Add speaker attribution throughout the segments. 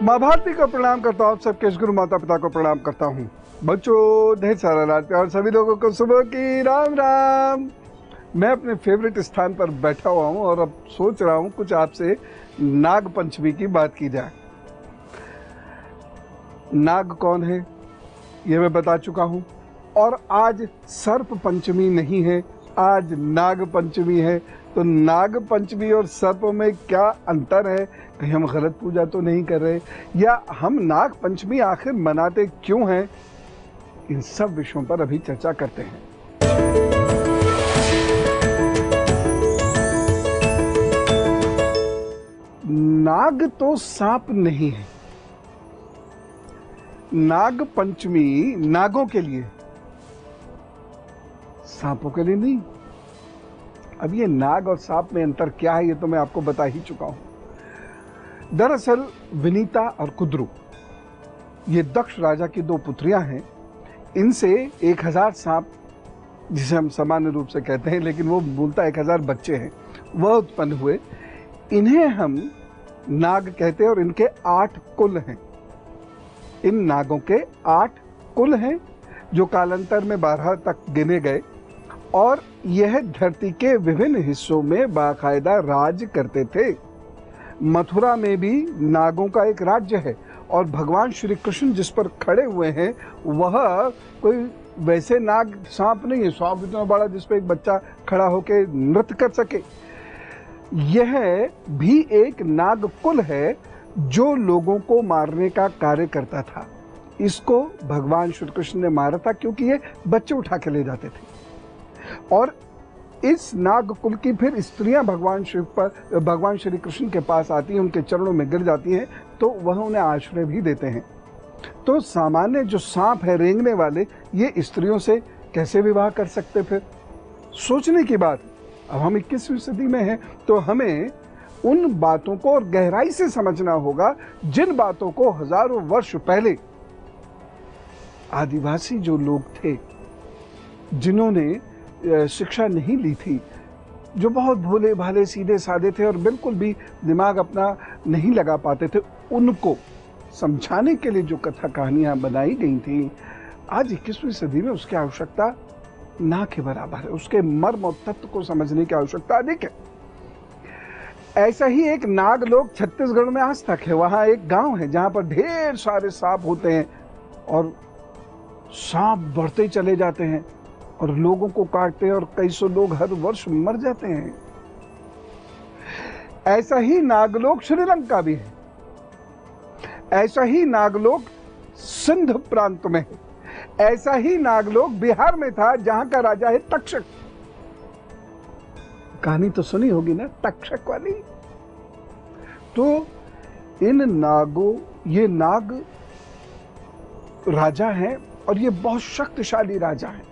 Speaker 1: माँ भारती को प्रणाम करता हूँ, सबके गुरु माता पिता को प्रणाम करता हूँ। बच्चों, ढेर सारा राज प्यार सभी लोगों को सुबह की राम राम। मैं अपने फेवरेट स्थान पर बैठा हुआ हूँ और अब सोच रहा हूँ कुछ आपसे नाग पंचमी की बात की जाए। नाग कौन है ये मैं बता चुका हूँ, और आज सर्प पंचमी नहीं है, आज नाग पंचमी है। तो नाग पंचमी और सर्प में क्या अंतर है? कहीं हम गलत पूजा तो नहीं कर रहे, या हम नाग पंचमी आखिर मनाते क्यों हैं? इन सब विषयों पर अभी चर्चा करते हैं। नाग तो सांप नहीं है। नाग पंचमी नागों के लिए, सांपों के लिए नहीं। अब ये नाग और सांप में अंतर क्या है ये तो मैं आपको बता ही चुका हूं। दरअसल विनीता और कुद्रू ये दक्ष राजा की दो पुत्रियां हैं। इनसे 1000 सांप, जिसे हम सामान्य रूप से कहते हैं लेकिन वो मूलतः 1000 बच्चे हैं, वह उत्पन्न हुए। इन्हें हम नाग कहते हैं और इनके 8 कुल हैं। इन नागों के 8 कुल हैं जो कालांतर में 12 तक गिने गए, और यह धरती के विभिन्न हिस्सों में बाकायदा राज करते थे। मथुरा में भी नागों का एक राज्य है, और भगवान श्री कृष्ण जिस पर खड़े हुए हैं वह कोई वैसे नाग सांप नहीं है, सांप इतना बड़ा जिस पर एक बच्चा खड़ा होकर नृत्य कर सके। यह भी एक नाग कुल है जो लोगों को मारने का कार्य करता था। इसको भगवान श्री कृष्ण ने मारा था क्योंकि ये बच्चे उठा के ले जाते थे, और इस नाग कुल की फिर स्त्रियां भगवान श्री कृष्ण के पास आती हैं, उनके चरणों में गिर जाती हैं, तो वह उन्हें आश्रय भी देते हैं। तो सामान्य जो सांप है, रेंगने वाले, ये स्त्रियों से कैसे विवाह कर सकते? फिर सोचने की बात। अब हम 21वीं सदी में हैं, तो हमें उन बातों को और गहराई से समझना होगा जिन बातों को हजारों वर्ष पहले आदिवासी जो लोग थे, जिन्होंने शिक्षा नहीं ली थी, जो बहुत भोले भाले सीधे साधे थे और बिल्कुल भी दिमाग अपना नहीं लगा पाते थे, उनको समझाने के लिए जो कथा कहानियां बनाई गई थी, आज 21वीं सदी में उसकी आवश्यकता ना के बराबर है। उसके मर्म और तत्व को समझने की आवश्यकता अधिक है। ऐसा ही एक नागलोक छत्तीसगढ़ में आज तक है। वहां एक गांव है जहां पर ढेर सारे सांप होते हैं, और सांप बढ़ते चले जाते हैं और लोगों को काटते हैं, और कई सौ लोग हर वर्ष मर जाते हैं। ऐसा ही नागलोक श्रीलंका भी है। ऐसा ही नागलोक सिंध प्रांत में है। ऐसा ही नागलोक बिहार में था, जहां का राजा है तक्षक। कहानी तो सुनी होगी ना, तक्षक वाली। तो इन नागों, ये नाग राजा हैं और ये बहुत शक्तिशाली राजा हैं।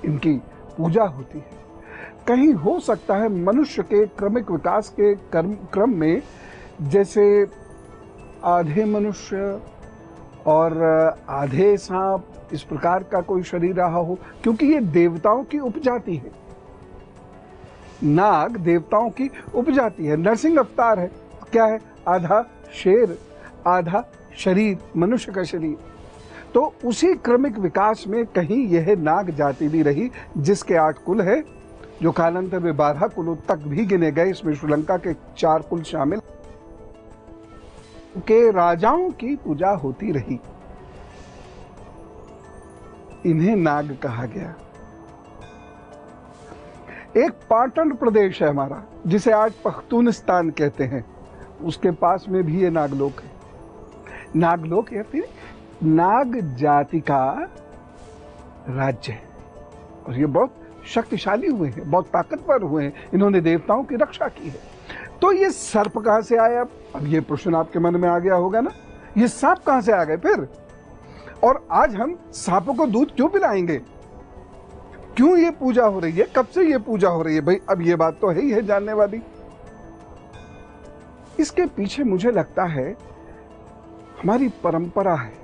Speaker 1: इनकी पूजा होती है। कहीं हो सकता है मनुष्य के क्रमिक विकास के क्रम में, जैसे आधे मनुष्य और आधे सांप, इस प्रकार का कोई शरीर रहा हो, क्योंकि ये देवताओं की उपजाति है। नाग देवताओं की उपजाति है, नरसिंह अवतार है। क्या है? आधा शेर, आधा शरीर, मनुष्य का शरीर। तो उसी क्रमिक विकास में कहीं यह नाग जाति भी रही, जिसके 8 कुल है, जो कालांतर में 12 कुलों तक भी गिने गए। इसमें श्रीलंका के 4 कुल शामिल के राजाओं की पूजा होती रही। इन्हें नाग कहा गया। एक पाटन प्रदेश है हमारा, जिसे आज पख्तूनिस्तान कहते हैं, उसके पास में भी ये नागलोक है। नागलोक या फिर नाग जाति का राज्य है, और ये बहुत शक्तिशाली हुए हैं, बहुत ताकतवर हुए हैं। इन्होंने देवताओं की रक्षा की है। तो ये सर्प कहां से आया? अब ये प्रश्न आपके मन में आ गया होगा ना, ये सांप कहां से आ गए फिर? और आज हम सांपों को दूध क्यों पिलाएंगे? क्यों ये पूजा हो रही है? कब से ये पूजा हो रही है भाई? अब ये बात तो है ही है जानने वाली। इसके पीछे मुझे लगता है हमारी परंपरा है।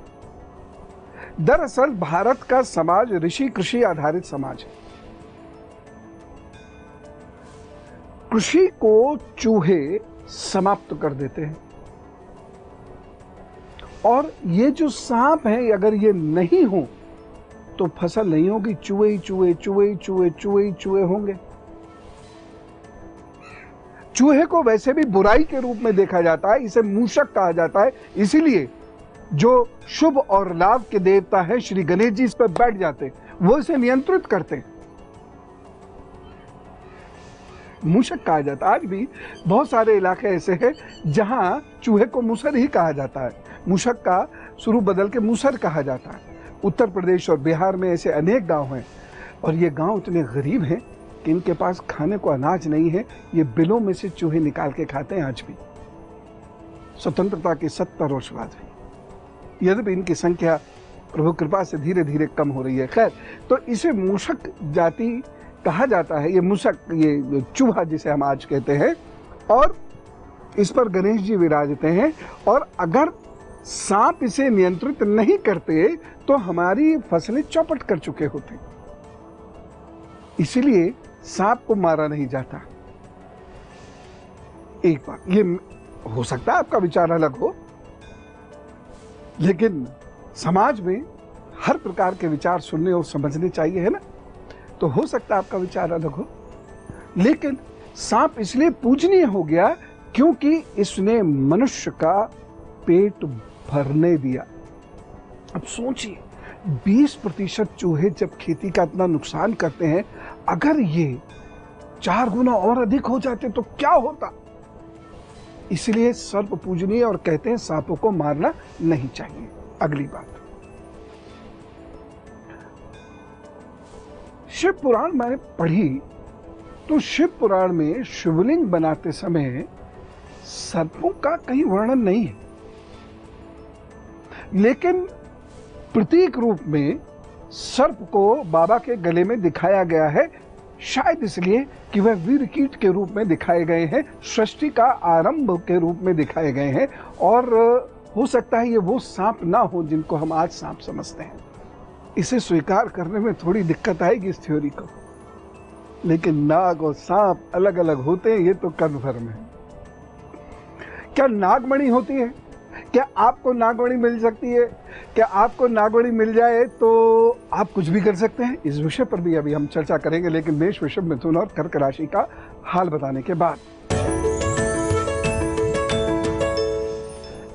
Speaker 1: दरअसल भारत का समाज ऋषि कृषि आधारित समाज है। कृषि को चूहे समाप्त कर देते हैं। और ये जो सांप है अगर ये नहीं हो तो फसल नहीं होगी, चूहे ही चूहे, चूहे ही चूहे, चूहे ही चूहे होंगे। चूहे को वैसे भी बुराई के रूप में देखा जाता है, इसे मूषक कहा जाता है, इसीलिए जो शुभ और लाभ के देवता हैं श्री गणेश जी इस पर बैठ जाते, वो इसे नियंत्रित करते। मूषक कहा जाता है। आज भी बहुत सारे इलाके ऐसे हैं जहां चूहे को मूसर ही कहा जाता है, मूषक का स्वरूप बदल के मूसर कहा जाता है। उत्तर प्रदेश और बिहार में ऐसे अनेक गांव हैं और ये गांव इतने गरीब हैं कि इनके पास खाने को अनाज नहीं है, ये बिलों में से चूहे निकाल के खाते हैं आज भी, स्वतंत्रता के 70 वर्ष बाद भी। यद्यपि इनकी संख्या प्रभु कृपा से धीरे धीरे कम हो रही है। खैर, तो इसे मूषक जाति कहा जाता है, ये मूषक, ये चूहा जिसे हम आज कहते हैं, और इस पर गणेश जी विराजते हैं। और अगर सांप इसे नियंत्रित नहीं करते तो हमारी फसलें चौपट कर चुके होते, इसलिए सांप को मारा नहीं जाता। एक बात ये हो सकता है आपका विचार अलग हो, लेकिन समाज में हर प्रकार के विचार सुनने और समझने चाहिए, है ना। तो हो सकता है आपका विचार अलग हो, लेकिन सांप इसलिए पूजनीय हो गया क्योंकि इसने मनुष्य का पेट भरने दिया। अब सोचिए 20% चूहे जब खेती का इतना नुकसान करते हैं, अगर ये 4 गुना और अधिक हो जाते तो क्या होता। इसलिए सर्प पूजनीय और कहते हैं सांपों को मारना नहीं चाहिए। अगली बात, शिव पुराण मैंने पढ़ी तो शिव पुराण में शिवलिंग बनाते समय सर्पों का कहीं वर्णन नहीं है, लेकिन प्रतीक रूप में सर्प को बाबा के गले में दिखाया गया है, शायद इसलिए कि वह वीर कीट के रूप में दिखाए गए हैं, सृष्टि का आरंभ के रूप में दिखाए गए हैं। और हो सकता है ये वो सांप ना हो जिनको हम आज सांप समझते हैं। इसे स्वीकार करने में थोड़ी दिक्कत आएगी इस थ्योरी को, लेकिन नाग और सांप अलग अलग होते हैं, ये तो कन्फर्म है। क्या नागमणि होती है? क्या आपको नागमणि मिल सकती है? क्या आपको नागमणि मिल जाए तो आप कुछ भी कर सकते हैं? इस विषय पर भी अभी हम चर्चा करेंगे, लेकिन मेष, वृषभ, मिथुन और कर्क राशि का हाल बताने के बाद।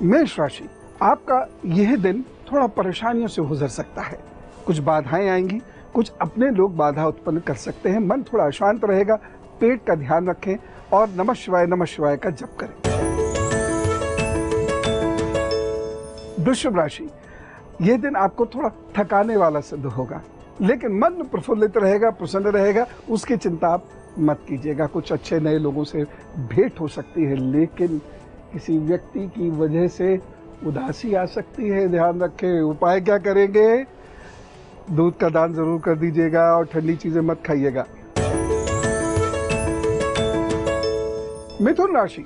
Speaker 1: मेष राशि, आपका यह दिन थोड़ा परेशानियों से गुजर सकता है। कुछ बाधाएं आएंगी, कुछ अपने लोग बाधा उत्पन्न कर सकते हैं, मन थोड़ा अशांत रहेगा, पेट का ध्यान रखें और नमः शिवाय का जप करें। वृषभ राशि, यह दिन आपको थोड़ा थकाने वाला सिद्ध होगा, लेकिन मन प्रफुल्लित रहेगा, प्रसन्न रहेगा, उसकी चिंता आप मत कीजिएगा। कुछ अच्छे नए लोगों से भेंट हो सकती है, लेकिन किसी व्यक्ति की वजह से उदासी आ सकती है, ध्यान रखें। उपाय क्या करेंगे? दूध का दान जरूर कर दीजिएगा और ठंडी चीजें मत खाइएगा। मिथुन राशि,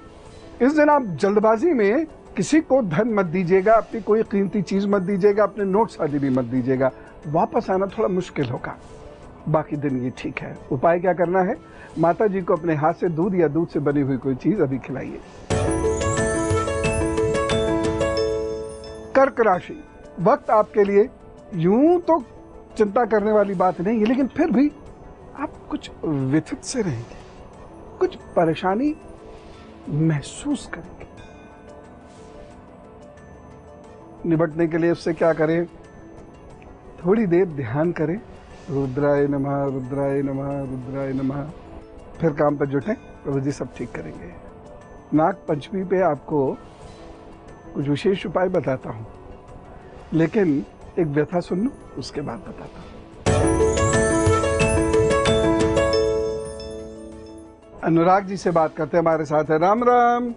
Speaker 1: इस दिन आप जल्दबाजी में किसी को धन मत दीजिएगा, अपनी कोई कीमती चीज मत दीजिएगा, अपने नोट्स आदि भी मत दीजिएगा, वापस आना थोड़ा मुश्किल होगा। बाकी दिन ये ठीक है। उपाय क्या करना है? माता जी को अपने हाथ से दूध या दूध से बनी हुई कोई चीज अभी खिलाइए। कर्क राशि, वक्त आपके लिए यूं तो चिंता करने वाली बात नहीं है, लेकिन फिर भी आप कुछ व्यथित से रहेंगे, कुछ परेशानी महसूस करेंगे। निपटने के लिए उससे क्या करें? थोड़ी देर ध्यान करें, रुद्राय नमः, रुद्राय नमः, रुद्राय नमः, फिर काम पर जुटें, प्रभु जी सब ठीक करेंगे। नाग पंचमी पे आपको कुछ विशेष उपाय बताता हूं, लेकिन एक व्यथा सुन लो, उसके बाद बताता हूं। अनुराग जी से बात करते हैं, हमारे साथ है। राम राम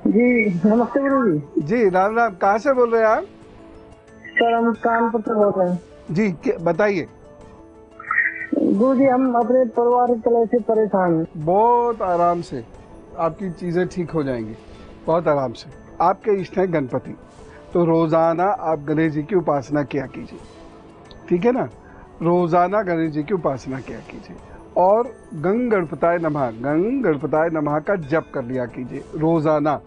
Speaker 2: जी। नमस्ते गुरु जी।
Speaker 1: जी राम राम। कहाँ से बोल रहे हैं आप?
Speaker 2: सर हम कानपुर से बोल रहे हैं
Speaker 1: जी, बताइए।
Speaker 2: गुरु जी, हम अपने परिवार की तरह से परेशान हैं।
Speaker 1: बहुत आराम से आपकी चीजें ठीक हो जाएंगी, बहुत आराम से। आपके इष्ट हैं गणपति, तो रोजाना आप गणेश जी की उपासना किया कीजिए, ठीक है ना। रोजाना गणेश जी की उपासना किया कीजिए और गंग गणपताय नमः का जप कर लिया कीजिए रोजाना,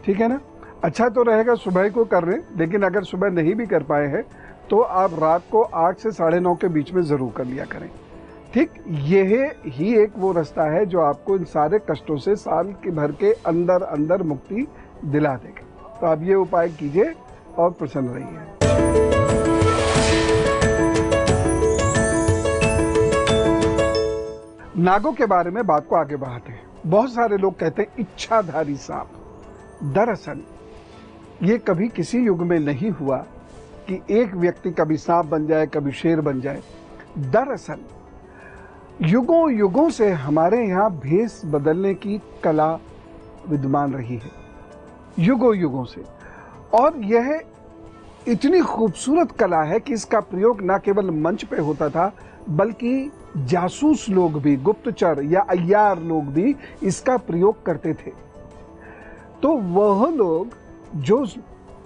Speaker 1: ठीक है ना। अच्छा तो रहेगा सुबह को कर लें, लेकिन अगर सुबह नहीं भी कर पाए हैं तो आप रात को 8 से 9:30 के बीच में ज़रूर कर लिया करें। ठीक, यह ही एक वो रास्ता है जो आपको इन सारे कष्टों से साल के भर के अंदर अंदर मुक्ति दिला देगा। तो आप ये उपाय कीजिए और प्रसन्न रहिए। नागों के बारे में बात को आगे बढ़ाते हैं। बहुत सारे लोग कहते हैं इच्छाधारी सांप। दरअसल ये कभी किसी युग में नहीं हुआ कि एक व्यक्ति कभी सांप बन जाए, कभी शेर बन जाए। दरअसल युगों युगों से हमारे यहाँ भेष बदलने की कला विद्यमान रही है, युगों युगों से। और यह इतनी खूबसूरत कला है कि इसका प्रयोग न केवल मंच पे होता था, बल्कि जासूस लोग भी, गुप्तचर या अय्यार लोग भी इसका प्रयोग करते थे। तो वह लोग जो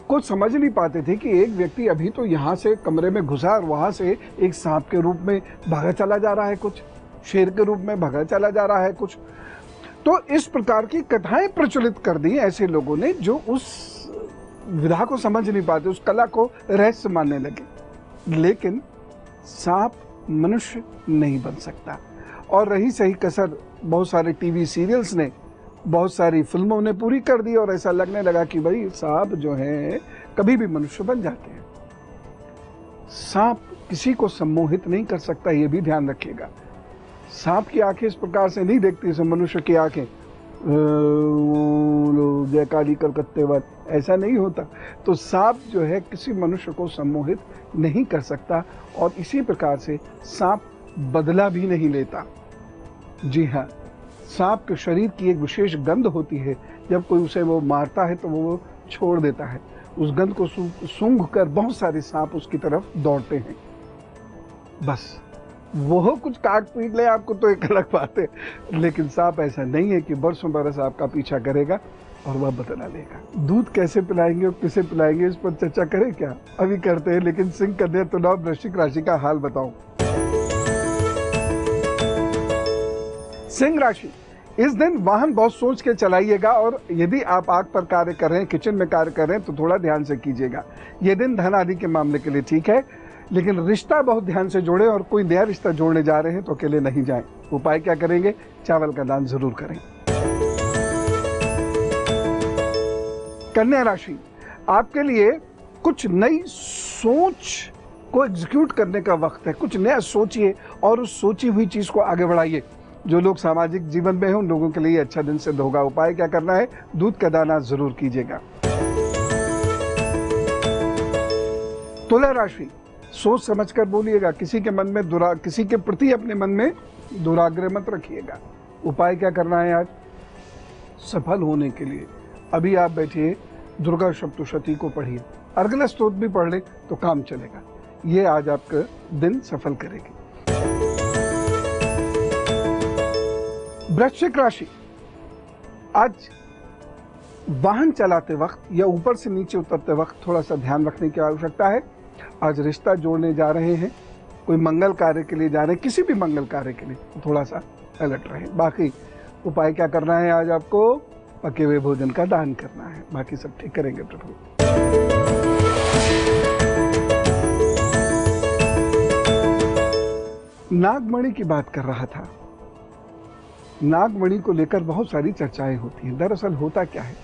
Speaker 1: को समझ नहीं पाते थे कि एक व्यक्ति अभी तो यहाँ से कमरे में घुसा और वहाँ से एक सांप के रूप में भागा चला जा रहा है, कुछ शेर के रूप में भागा चला जा रहा है कुछ। तो इस प्रकार की कथाएं प्रचलित कर दी ऐसे लोगों ने जो उस विधा को समझ नहीं पाते, उस कला को रहस्य मानने लगे। लेकिन सांप मनुष्य नहीं बन सकता। और रही सही कसर, बहुत सारे टीवी सीरियल्स ने, बहुत सारी फिल्मों ने पूरी कर दी और ऐसा लगने लगा कि भाई सांप जो है कभी भी मनुष्य बन जाते हैं। सांप किसी को सम्मोहित नहीं कर सकता, ये भी ध्यान रखिएगा। सांप की आंखें इस प्रकार से नहीं देखती जैसे मनुष्य की आंखें, जयकाली कलकत्ते वत, ऐसा नहीं होता। तो सांप जो है किसी मनुष्य को सम्मोहित नहीं कर सकता और इसी प्रकार से सांप बदला भी नहीं लेता। जी हाँ, सांप के शरीर की एक विशेष गंध होती है, जब कोई उसे वो मारता है तो वो छोड़ देता है। उस गंध को सूंघ कर बहुत सारे सांप उसकी तरफ दौड़ते हैं। बस वो कुछ काट पीट ले आपको तो एक अलग बात है, लेकिन सांप ऐसा नहीं है कि बरसों बरस आपका पीछा करेगा और वह बदला लेगा। दूध कैसे पिलाएंगे और किसे पिलाएंगे, इस पर चर्चा करें क्या? अभी करते हैं, लेकिन सिंह, कन्या, तुला, वृश्चिक राशि का हाल बताऊं। सिंह राशि, इस दिन वाहन बहुत सोच के चलाइएगा और यदि आप आग पर कार्य कर रहे हैं, किचन में कार्य कर रहे हैं तो थोड़ा ध्यान से कीजिएगा। यह दिन धन आदि के मामले के लिए ठीक है, लेकिन रिश्ता बहुत ध्यान से जोड़ें और कोई नया रिश्ता जोड़ने जा रहे हैं तो अकेले नहीं जाएं। उपाय क्या करेंगे? चावल का दान जरूर करें। कन्या राशि, आपके लिए कुछ नई सोच को एग्जीक्यूट करने का वक्त है। कुछ नया सोचिए और उस सोची हुई चीज को आगे बढ़ाइए। जो लोग सामाजिक जीवन में हैं उन लोगों के लिए अच्छा दिन सिद्ध होगा। उपाय क्या करना है? दूध का दाना जरूर कीजिएगा। तुला राशि, सोच समझकर बोलिएगा। किसी के मन में किसी के प्रति अपने मन में दुराग्रह मत रखिएगा। उपाय क्या करना है आज? सफल होने के लिए अभी आप बैठिए, दुर्गा सप्तशती को पढ़िए, अर्गला स्तोत्र भी पढ़ ले तो काम चलेगा। ये आज आपका दिन सफल करेगी। वृश्चिक राशि, आज वाहन चलाते वक्त या ऊपर से नीचे उतरते वक्त थोड़ा सा ध्यान रखने की आवश्यकता है। आज रिश्ता जोड़ने जा रहे हैं, कोई मंगल कार्य के लिए जा रहे हैं, किसी भी मंगल कार्य के लिए तो थोड़ा सा अलर्ट रहे। बाकी उपाय क्या करना है? आज आपको पके हुए भोजन का दान करना है। बाकी सब ठीक करेंगे प्रभु। नागमणि की बात कर रहा था। नागमणि को लेकर बहुत सारी चर्चाएं होती हैं। दरअसल होता क्या है,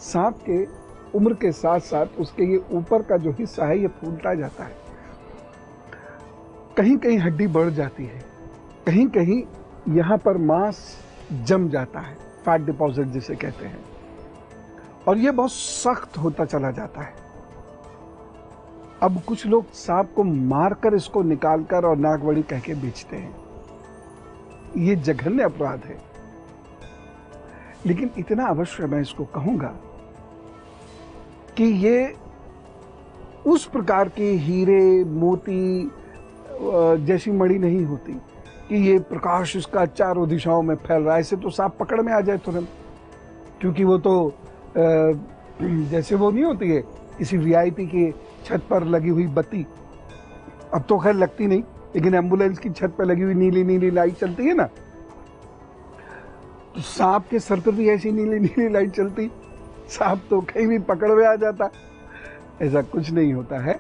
Speaker 1: सांप के उम्र के साथ साथ उसके ये ऊपर का जो हिस्सा है ये फूलता जाता है। कहीं कहीं हड्डी बढ़ जाती है, कहीं कहीं यहाँ पर मांस जम जाता है, फैट डिपॉजिट जिसे कहते हैं, और ये बहुत सख्त होता चला जाता है। अब कुछ लोग सांप को मारकर इसको निकालकर और नागमणि कह के बेचते हैं। ये जघन्य अपराध है। लेकिन इतना अवश्य मैं इसको कहूंगा कि ये उस प्रकार के हीरे मोती जैसी मणि नहीं होती कि ये प्रकाश इसका चारों दिशाओं में फैल रहा है। ऐसे तो सांप पकड़ में आ जाए तुरंत, क्योंकि वो तो जैसे वो नहीं होती है किसी वीआईपी के छत पर लगी हुई बत्ती, अब तो खैर लगती नहीं, लेकिन एम्बुलेंस की छत पर लगी हुई नीली नीली लाइट चलती है ना, तो सांप के सर पर भी ऐसी नीली नीली लाइट चलती। सांप तो कहीं भी पकड़ में आ जाता, ऐसा कुछ नहीं होता है।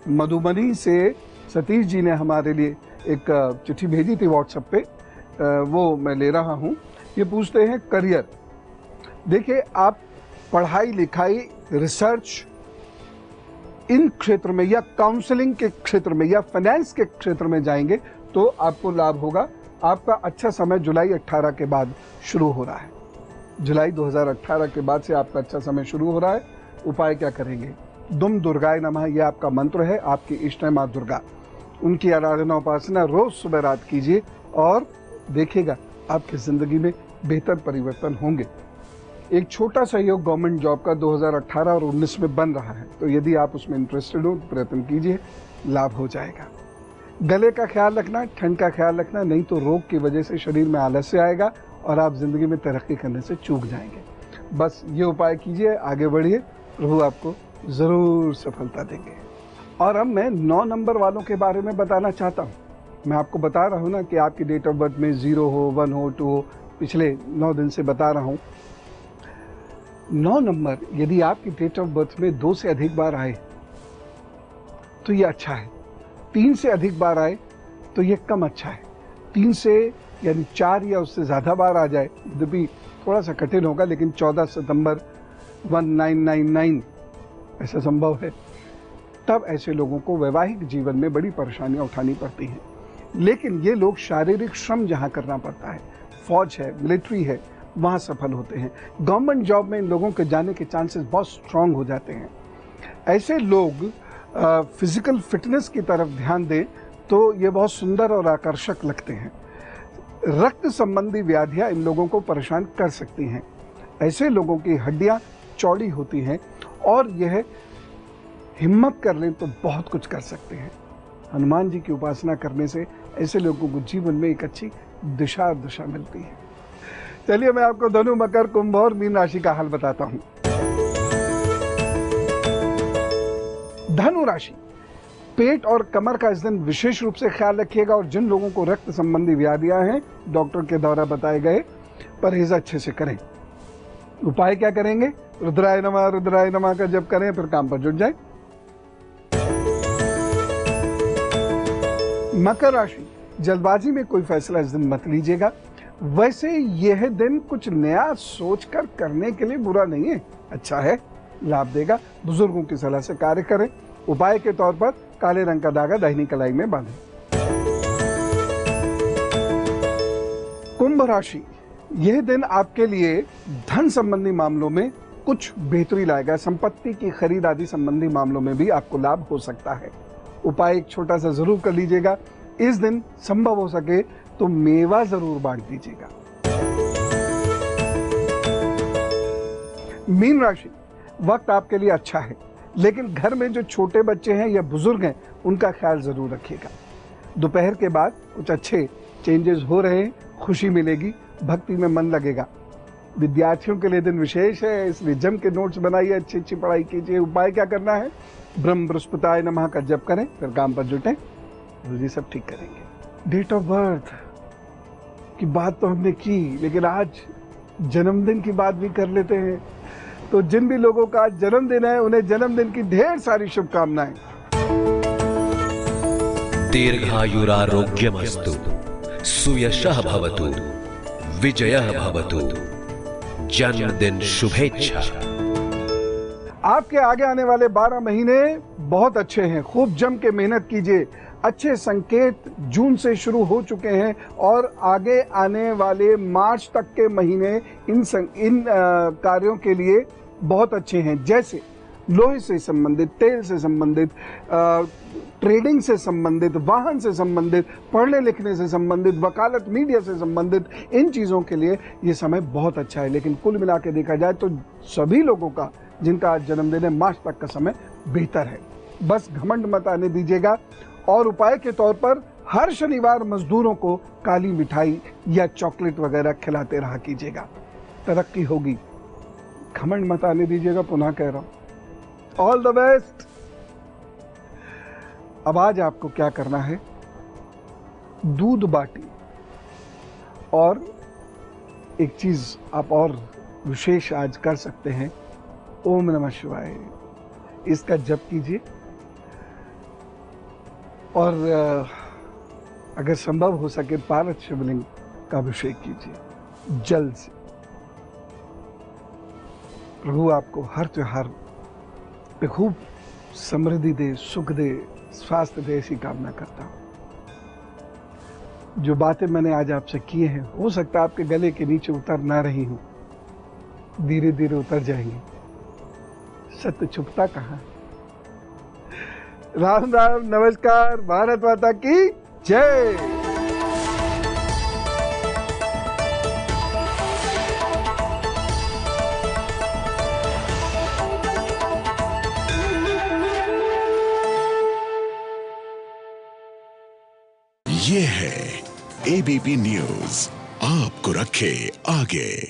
Speaker 1: मधुबनी से सतीश जी ने हमारे लिए एक चिट्ठी भेजी थी व्हाट्सएप पे, वो मैं ले रहा हूँ। ये पूछते हैं करियर। देखिए, आप पढ़ाई लिखाई, रिसर्च इन क्षेत्र में या काउंसलिंग के क्षेत्र में या फाइनेंस के क्षेत्र में जाएंगे तो आपको लाभ होगा। आपका अच्छा समय जुलाई 18 के बाद शुरू हो रहा है। जुलाई 2018 के बाद से आपका अच्छा समय शुरू हो रहा है। उपाय क्या करेंगे? दुम दुर्गाय नमः, यह आपका मंत्र है। आपकी इष्ट है माँ दुर्गा, उनकी आराधना उपासना रोज सुबह रात कीजिए और देखिएगा आपकी जिंदगी में बेहतर परिवर्तन होंगे। एक छोटा सहयोग गवर्नमेंट जॉब का 2018 और 19 में बन रहा है, तो यदि आप उसमें इंटरेस्टेड हो तो प्रयत्न कीजिए, लाभ हो जाएगा। गले का ख्याल रखना, ठंड का ख्याल रखना, नहीं तो रोग की वजह से शरीर में आलस्य आएगा और आप जिंदगी में तरक्की करने से चूक जाएंगे। बस ये उपाय कीजिए, आगे बढ़िए, प्रभु आपको जरूर सफलता देंगे। और अब मैं 9 नंबर वालों के बारे में बताना चाहता हूँ। मैं आपको बता रहा हूँ ना कि आपकी डेट ऑफ बर्थ में 0 हो, 1 हो, 2 हो, पिछले 9 दिन से बता रहा हूँ। 9 नंबर यदि आपकी डेट ऑफ बर्थ में 2 से अधिक बार आए तो ये अच्छा है। 3 से अधिक बार आए तो ये कम अच्छा है। 3 से यानी 4 या उससे ज़्यादा बार आ जाए, यद्यपि थोड़ा सा कठिन होगा, लेकिन 14 सितंबर 1999 ऐसा संभव है, तब ऐसे लोगों को वैवाहिक जीवन में बड़ी परेशानियां उठानी पड़ती हैं। लेकिन ये लोग शारीरिक श्रम जहां करना पड़ता है, फौज है, मिलिट्री है, वहां सफल होते हैं। गवर्नमेंट जॉब में इन लोगों के जाने के चांसेस बहुत स्ट्रांग हो जाते हैं। ऐसे लोग फिजिकल फिटनेस की तरफ ध्यान दें तो ये बहुत सुंदर और आकर्षक लगते हैं। रक्त संबंधी व्याधियां इन लोगों को परेशान कर सकती हैं। ऐसे लोगों की हड्डियां चौड़ी होती हैं और यह हिम्मत कर लें तो बहुत कुछ कर सकते हैं। हनुमान जी की उपासना करने से ऐसे लोगों को जीवन में एक अच्छी दिशा मिलती है। चलिए मैं आपको धनु, मकर, कुंभ और मीन राशि का हाल बताता हूं। धनु राशि, पेट और कमर का इस दिन विशेष रूप से ख्याल रखिएगा और जिन लोगों को रक्त संबंधी व्याधियां हैं, डॉक्टर के द्वारा बताए गए परहेज अच्छे से करें। उपाय क्या करेंगे? रुद्राय नमः का जप करें, फिर काम पर जुट जाए। मकर राशि, जल्दबाजी में कोई फैसला इस दिन मत लीजिएगा। वैसे यह दिन कुछ नया सोचकर करने के लिए बुरा नहीं है, अच्छा है, लाभ देगा। बुजुर्गों की सलाह से कार्य करें। उपाय के तौर पर काले रंग का धागा दाहिनी कलाई में बांधें। कुंभ राशि, यह दिन आपके लिए धन संबंधी मामलों में कुछ बेहतरी लाएगा। संपत्ति की खरीद आदि संबंधी मामलों में भी आपको लाभ हो सकता है। उपाय एक छोटा सा जरूर कर लीजिएगा। इस दिन संभव हो सके तो मेवा जरूर बांट दीजिएगा। मीन राशि, वक्त आपके लिए अच्छा है, लेकिन घर में जो छोटे बच्चे हैं या बुजुर्ग हैं उनका ख्याल जरूर रखिएगा। दोपहर के बाद कुछ अच्छे चेंजेस हो रहे हैं, खुशी मिलेगी, भक्ति में मन लगेगा। विद्यार्थियों के लिए दिन विशेष है, इसलिए जम के नोट्स बनाइए, अच्छी पढ़ाई कीजिए। उपाय क्या करना है? ब्रह्म बृहस्पताय नमः का जप करें, फिर काम पर जुटें, ये सब ठीक करेंगे। डेट ऑफ बर्थ की बात तो हमने की, लेकिन आज जन्मदिन की बात भी कर लेते हैं। तो जिन भी लोगों का आज जन्मदिन है उन्हें जन्मदिन की ढेर सारी शुभकामनाएं।
Speaker 3: दीर्घायुरारोग्यमस्तु, सुयशः भवतु, विजयः भवतु, जन्मदिन शुभेच्छा।
Speaker 1: आपके आगे आने वाले 12 महीने बहुत अच्छे हैं। खूब जम के मेहनत कीजिए। अच्छे संकेत जून से शुरू हो चुके हैं और आगे आने वाले मार्च तक के महीने इन कार्यों के लिए बहुत अच्छे हैं। जैसे लोहे से संबंधित, तेल से संबंधित, ट्रेडिंग से संबंधित, वाहन से संबंधित, पढ़ने लिखने से संबंधित, वकालत, मीडिया से संबंधित, इन चीज़ों के लिए ये समय बहुत अच्छा है। लेकिन कुल मिला के देखा जाए तो सभी लोगों का जिनका आज जन्मदिन है, मार्च तक का समय बेहतर है। बस घमंड मत आने दीजिएगा। और उपाय के तौर पर हर शनिवार मजदूरों को काली मिठाई या चॉकलेट वगैरह खिलाते रहा कीजिएगा, तरक्की होगी। घमंड मत आने दीजिएगा, पुनः कह रहा हूं। All the best. अब आज आपको क्या करना है? दूध बाटी और एक चीज आप और विशेष आज कर सकते हैं, ओम नमः शिवाय इसका जप कीजिए और अगर संभव हो सके पारद शिवलिंग का अभिषेक कीजिए जल से। प्रभु आपको हर त्योहार पे खूब समृद्धि दे, सुख दे, स्वास्थ्य दे, ऐसी कामना करता हूं। जो बातें मैंने आज आपसे किए हैं, हो सकता है आपके गले के नीचे उतर ना रही हूं, धीरे धीरे उतर जाएंगे। सत्य छुपता कहां है। राम राम, नमस्कार, भारत माता की जय।
Speaker 4: ये है एबीपी न्यूज, आपको रखे आगे।